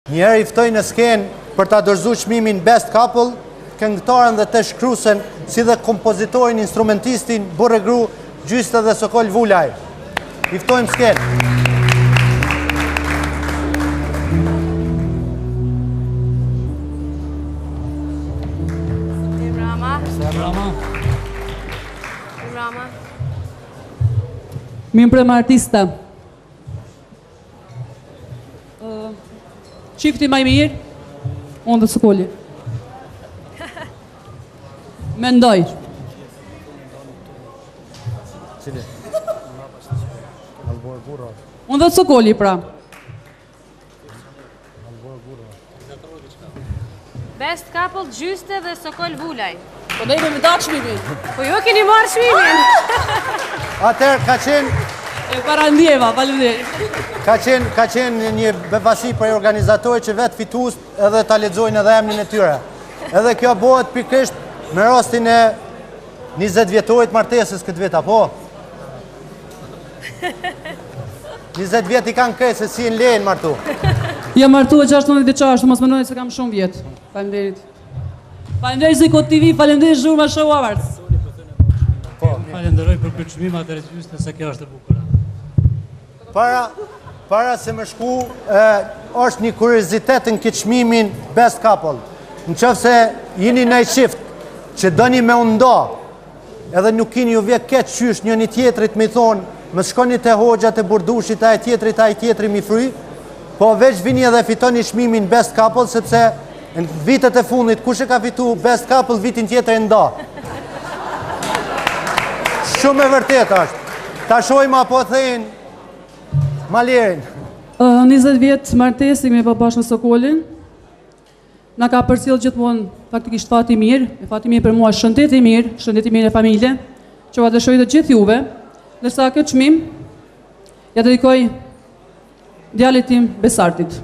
Njëherë i ftoj në skenë për ta dorëzuar çmimin Best Couple, këngëtarën dhe të shkruesen, si dhe kompozitorin, instrumentistin, burrë gru, Gjyste dhe Sokol Vulaj. I ftojmë skenë. Mirë mbrëma artista. Çifti më i mirë, unë dhe Sokoli. Mendoj. Cili? Unë dhe Sokoli, pra. Best Couple, Gjyste dhe Sokol Vulaj. Po ne me datë çmimin. Po ju keni marrë çmimin. Atëherë ka qenë E parandjeva, faleminderit. Ka qenë një befasi për organizatorët që vetë fitues edhe ta lexojnë edhe emrin e tyre. Edhe kjo bëhet pikërisht me rastin e 20 vjetorit martesës këtë vit, apo? 20 vjet i kanë krejt se si në lejnë martu. Jam martuar 16 vjeçar, mos mendoni se kam shumë vjet. Faleminderit. Faleminderit Ziko TV, faleminderit Zhurma Show Awards. Falenderoj për këtë çmim atëherë Gjyste se kjo është e bukur. Para se më shku, është një kuriozitet në këtë çmimin Best Couple. Në qoftë se jeni në çift që doni me undo, edhe nuk keni ju vjet keq qysh njëri tjetrit më thonë, më shkoni te hoxhat e burdushit, ai tjetri mi fry, po veç vini edhe fitoni çmimin Best Couple, sepse në vitet e fundit kush e ka fitu Best Couple vitin tjetër e ndo. Shumë e vërtet është. Ta shojmë apo thejnë Malerin. 20 vjet martesë me bashkë me Sokolin. Na ka përcjell gjithmonë faktikisht fati mirë, e fati mirë për mua, shëndet i mirë e familje, që va dëshoj të gjithë juve, ndërsa këtë çmim ja dedikoj djalit tim Besartit.